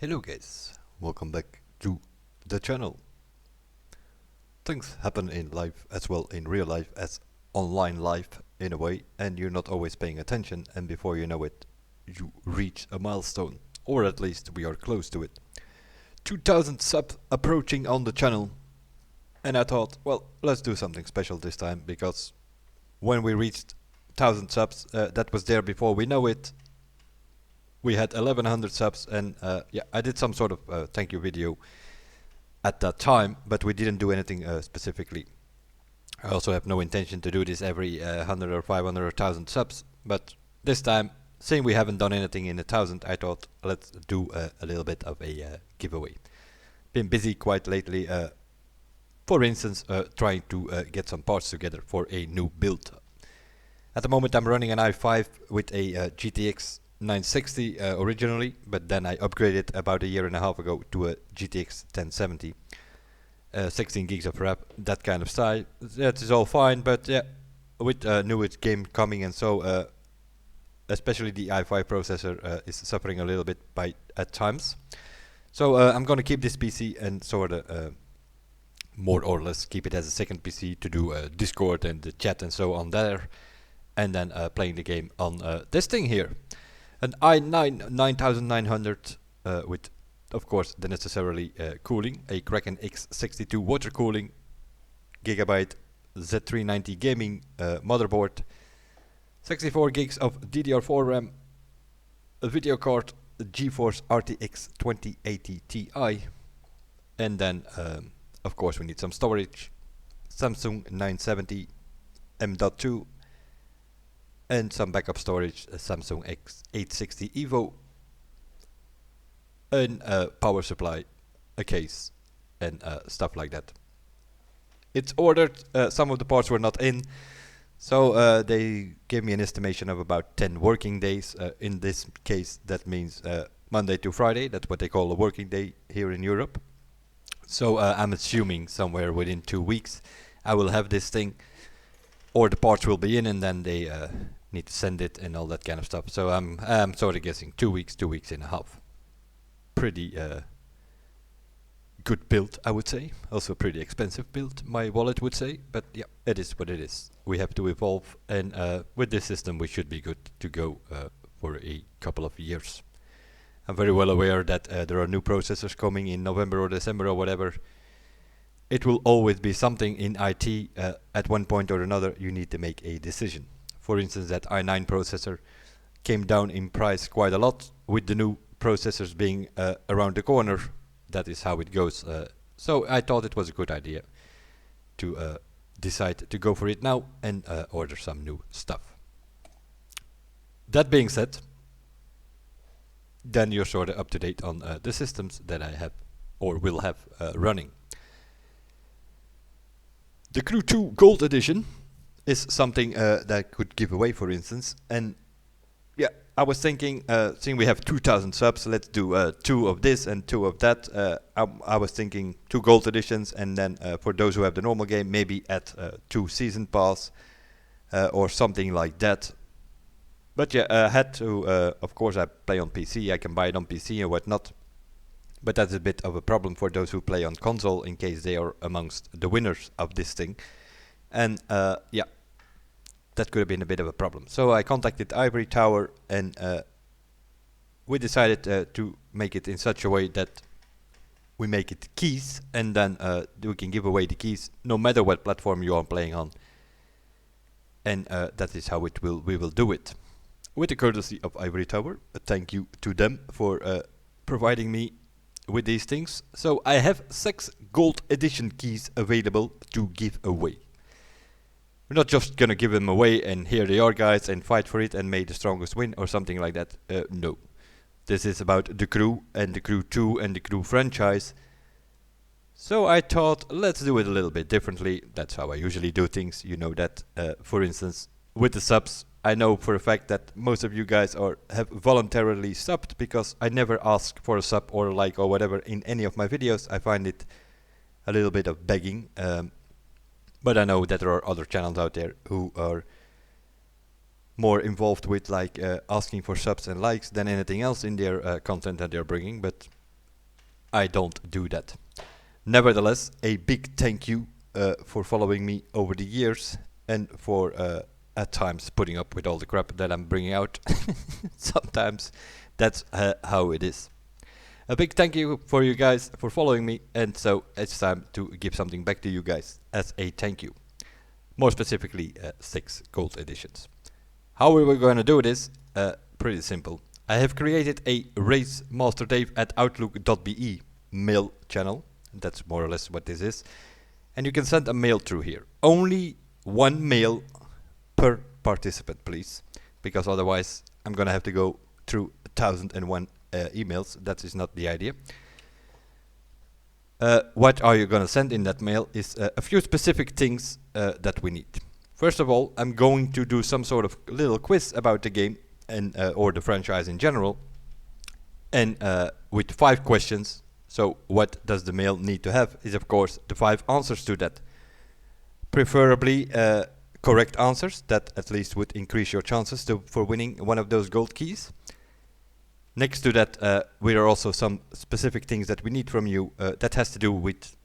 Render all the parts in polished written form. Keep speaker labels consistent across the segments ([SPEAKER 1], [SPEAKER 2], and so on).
[SPEAKER 1] Hello guys, welcome back to the channel. Things happen in life as well in real life as online life in a way, and you're not always paying attention, and before you know it you reach a milestone, or at least we are close to it. 2000 subs approaching on the channel, and I thought, well, let's do something special this time, because when we reached 1000 subs, that was there before we know it. We had 1100 subs, and yeah, I did some sort of thank you video at that time, but we didn't do anything specifically. I also have no intention to do this every 100 or 500 or 1000 subs, but this time, seeing we haven't done anything in 1000, I thought let's do a little bit of a giveaway. Been busy quite lately, for instance, trying to get some parts together for a new build. At the moment I'm running an i5 with a GTX 960 originally, but then I upgraded about a year and a half ago to a GTX 1070. 16 gigs of RAM, that kind of style. That is all fine, but yeah, with newest game coming and so, especially the i5 processor is suffering a little bit at times. So I'm gonna keep this PC and sort of more or less keep it as a second PC to do Discord and the chat and so on there, and then playing the game on this thing here. An i9 9900 with, of course, the necessarily cooling, a Kraken X62 water cooling, Gigabyte Z390 gaming motherboard, 64 gigs of DDR4 RAM, a video card, a GeForce RTX 2080 Ti, and then, of course, we need some storage, Samsung 970 M.2, and some backup storage, a Samsung X860 Evo, and a power supply, a case, and stuff like that. It's ordered, some of the parts were not in, so they gave me an estimation of about 10 working days. In this case that means Monday to Friday, that's what they call a working day here in Europe. So I'm assuming somewhere within 2 weeks I will have this thing, or the parts will be in, and then they need to send it and all that kind of stuff. So I'm sort of guessing 2 weeks, 2 weeks and a half. Pretty good build, I would say. Also pretty expensive build, my wallet would say. But yeah, it is what it is. We have to evolve, and with this system we should be good to go for a couple of years. I'm very well aware that there are new processors coming in November or December or whatever. It will always be something in IT. At one point or another you need to make a decision. For instance, that i9 processor came down in price quite a lot with the new processors being around the corner. That is how it goes. So I thought it was a good idea to decide to go for it now and order some new stuff. That being said, then you're sort of up to date on the systems that I have or will have running. The Crew 2 Gold Edition is something that I could give away, for instance, and yeah, I was thinking, seeing we have 2000 subs, let's do 2 of this and 2 of that. I was thinking 2 Gold Editions, and then for those who have the normal game, maybe add 2 Season Pass or something like that. But yeah, I had to, of course I play on PC, I can buy it on PC and whatnot. But that's a bit of a problem for those who play on console, in case they are amongst the winners of this thing. And yeah, that could have been a bit of a problem. So I contacted Ivory Tower, and we decided to make it in such a way that we make it keys, and then we can give away the keys no matter what platform you are playing on. And that is how we will do it. With the courtesy of Ivory Tower, a thank you to them for providing me with these things. So I have 6 Gold Edition keys available to give away. We're not just gonna give them away and here they are guys and fight for it and may the strongest win or something like that. No. This is about the Crew and the Crew 2 and the Crew franchise. So I thought, let's do it a little bit differently. That's how I usually do things, you know that. For instance, with the subs, I know for a fact that most of you guys have voluntarily subbed, because I never ask for a sub or a like or whatever in any of my videos. I find it a little bit of begging. But I know that there are other channels out there who are more involved with like asking for subs and likes than anything else in their content that they're bringing. But I don't do that. Nevertheless, a big thank you for following me over the years and for at times putting up with all the crap that I'm bringing out. Sometimes that's how it is. A big thank you for you guys for following me, and so it's time to give something back to you guys as a thank you. More specifically, 6 gold editions. How are we going to do this? Pretty simple. I have created a RaceMasterDave at outlook.be mail channel. That's more or less what this is. And you can send a mail through here. Only one mail per participant, please. Because otherwise I'm going to have to go through 1001 emails. That is not the idea. What are you going to send in that mail is a few specific things that we need. First of all, I'm going to do some sort of little quiz about the game and or the franchise in general, and with 5 questions. So what does the mail need to have is, of course, the 5 answers to that. Preferably correct answers that at least would increase your chances for winning one of those gold keys. Next to that, there are also some specific things that we need from you that has to do with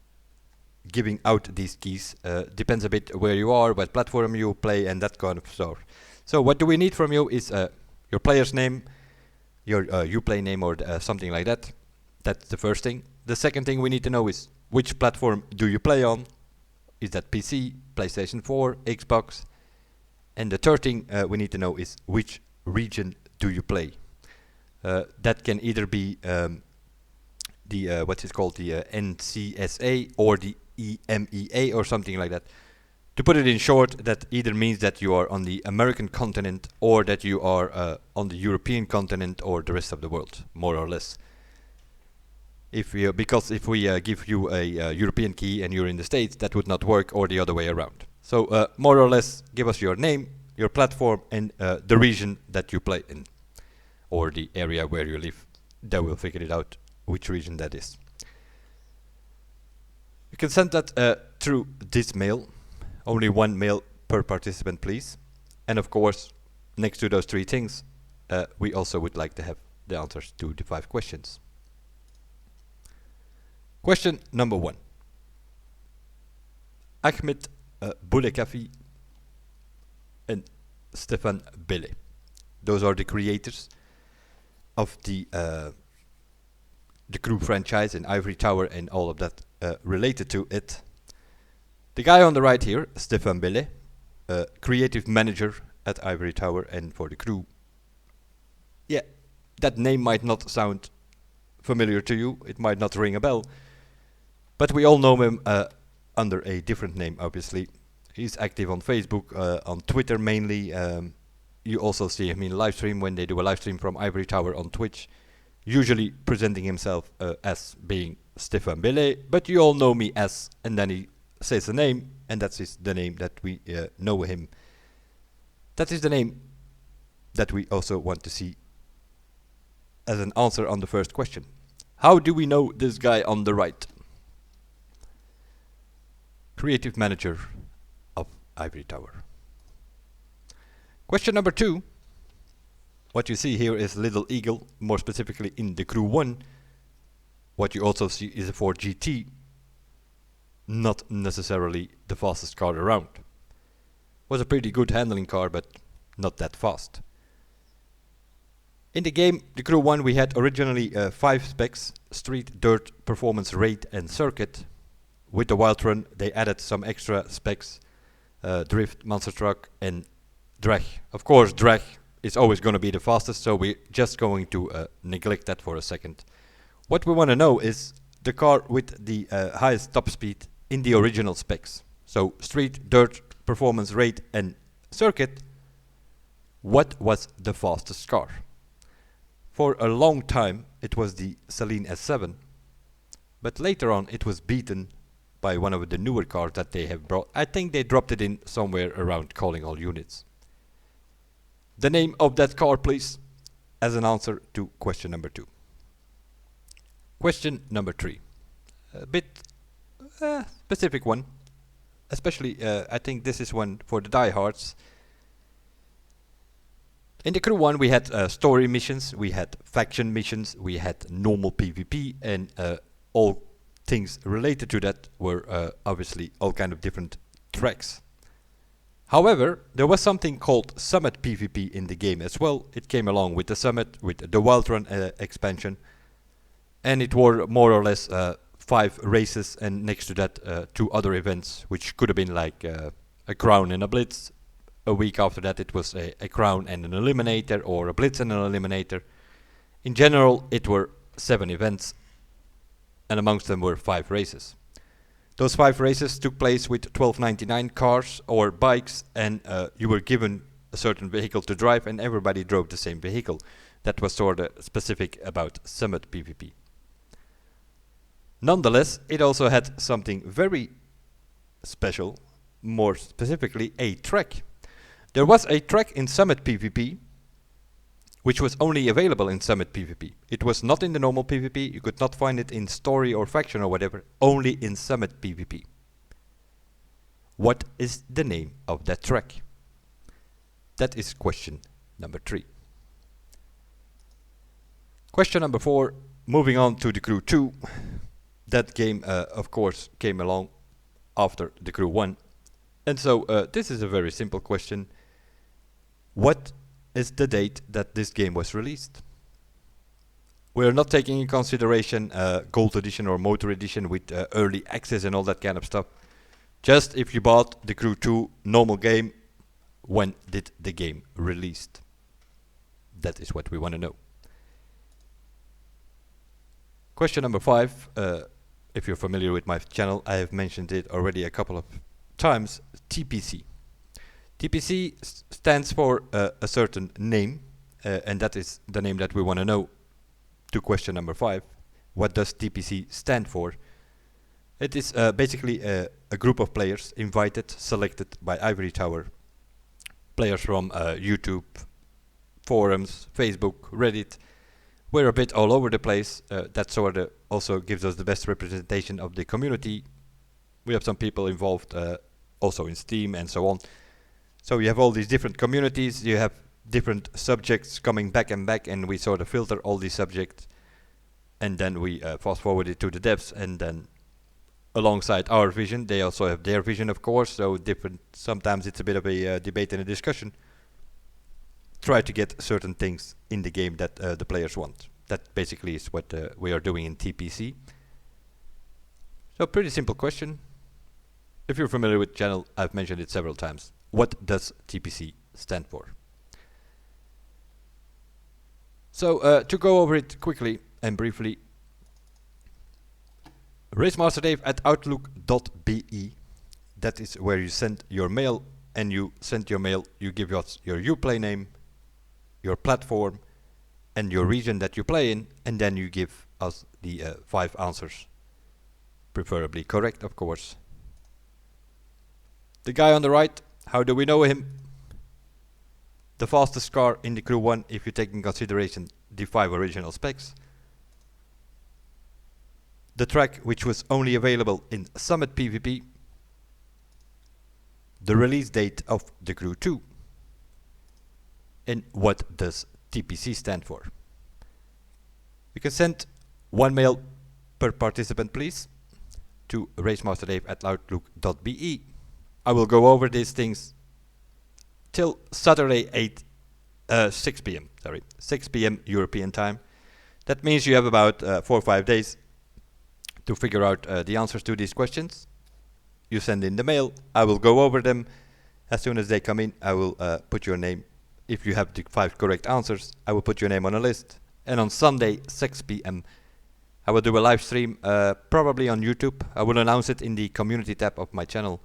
[SPEAKER 1] giving out these keys. Depends a bit where you are, what platform you play, and that kind of stuff. So what do we need from you is your player's name, your Uplay name, or something like that. That's the first thing. The second thing we need to know is which platform do you play on? Is that PC, PlayStation 4, Xbox? And the third thing we need to know is which region do you play? That can either be the what is called the NCSA or the EMEA or something like that. To put it in short, that either means that you are on the American continent or that you are on the European continent or the rest of the world, more or less. Because if we give you a European key and you're in the States, that would not work, or the other way around. So more or less, give us your name, your platform, and the region that you play in, or the area where you live. Then we'll figure it out which region that is. You can send that through this mail. Only one mail per participant, please. And of course, next to those 3 things, we also would like to have the answers to the 5 questions. Question number 1. Ahmed Boulekafi and Stefan Bille. Those are the creators of the Crew franchise and Ivory Tower and all of that related to it. The guy on the right here, Stefan Bille, creative manager at Ivory Tower and for the Crew. Yeah, that name might not sound familiar to you, it might not ring a bell, but we all know him under a different name, obviously. He's active on Facebook, on Twitter mainly. You also see him in live stream when they do a live stream from Ivory Tower on Twitch, usually presenting himself as being Stefan Bille, but you all know me as, and then he says the name, and that is the name that we know him. That is the name that we also want to see as an answer on the first question. How do we know this guy on the right? Creative manager of Ivory Tower. Question number 2. What you see here is Little Eagle, more specifically in the Crew 1. What you also see is a Ford GT. Not necessarily the fastest car around. Was a pretty good handling car, but not that fast. In the game, the Crew 1, we had originally 5 specs: Street, Dirt, Performance, Raid and Circuit. With the Wild Run, they added some extra specs: Drift, Monster Truck and Drag. Of course, Drag is always going to be the fastest, so we're just going to neglect that for a second. What we want to know is the car with the highest top speed in the original specs. So Street, Dirt, Performance, Raid and Circuit. What was the fastest car? For a long time it was the Saleen S7, but later on it was beaten by one of the newer cars that they have brought. I think they dropped it in somewhere around Calling All Units. The name of that car, please, as an answer to question number 2. Question number 3. A bit specific one. Especially, I think this is one for the diehards. In the Crew 1 we had story missions, we had faction missions, we had normal PvP and all things related to that were obviously all kind of different tracks. However, there was something called Summit PvP in the game as well. It came along with the Summit, with the Wild Run expansion, and it were more or less 5 races, and next to that 2 other events, which could have been like a crown and a blitz. A week after that it was a crown and an eliminator, or a blitz and an eliminator. In general it were 7 events, and amongst them were 5 races. Those 5 races took place with 12.99 cars or bikes, and you were given a certain vehicle to drive, and everybody drove the same vehicle. That was sort of specific about Summit PvP. Nonetheless, it also had something very special, more specifically a track. There was a track in Summit PvP which was only available in Summit PvP. It was not in the normal PvP, you could not find it in story or faction or whatever, only in Summit PvP. What is the name of that track? That is question number 3. Question number 4, moving on to the Crew 2. That game of course came along after the Crew 1. And so this is a very simple question. What is the date that this game was released? We are not taking in consideration Gold Edition or Motor Edition with early access and all that kind of stuff. Just if you bought the Crew 2 normal game, when did the game released? That is what we want to know. Question number 5. If you're familiar with my channel, I have mentioned it already a couple of times. TPC. TPC stands for a certain name, and that is the name that we want to know. To question number 5, what does TPC stand for? It is basically a group of players invited, selected by Ivory Tower. Players from YouTube, forums, Facebook, Reddit. We're a bit all over the place. That sort of also gives us the best representation of the community. We have some people involved also in Steam and so on. So you have all these different communities, you have different subjects coming back, and we sort of filter all these subjects, and then we fast forward it to the devs, and then alongside our vision, they also have their vision, of course, so different. Sometimes it's a bit of a debate and a discussion. Try to get certain things in the game that the players want. That basically is what we are doing in TPC. So pretty simple question. If you're familiar with the channel, I've mentioned it several times. What does TPC stand for? So to go over it quickly and briefly, RaceMasterDave at outlook.be. That is where you send your mail, and you send your mail, you give us your Uplay name, your platform, and your region that you play in, and then you give us the 5 answers. Preferably correct, of course. The guy on the right, how do we know him? The fastest car in the Crew 1 if you take in consideration the 5 original specs. The track which was only available in Summit PvP. The release date of the Crew 2. And what does TPC stand for? You can send 1 mail per participant, please, to RaceMasterDave at outlook.be. I will go over these things till Saturday 6 p.m. Sorry, 6 p.m. European time. That means you have about 4 or 5 days to figure out the answers to these questions. You send in the mail. I will go over them. As soon as they come in, I will put your name. If you have the 5 correct answers, I will put your name on a list. And on Sunday, 6 p.m., I will do a live stream, probably on YouTube. I will announce it in the community tab of my channel.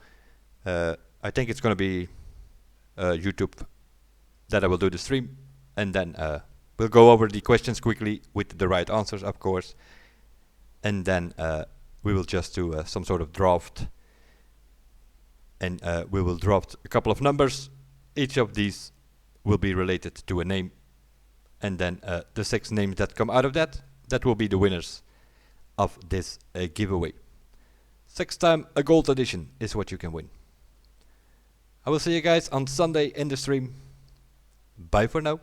[SPEAKER 1] I think it's going to be YouTube that I will do the stream, and then we'll go over the questions quickly with the right answers, of course, and then we will just do some sort of draft, and we will draft a couple of numbers. Each of these will be related to a name, and then the 6 names that come out of that will be the winners of this giveaway. 6 times a gold edition is what you can win. I will see you guys on Sunday in the stream. Bye for now.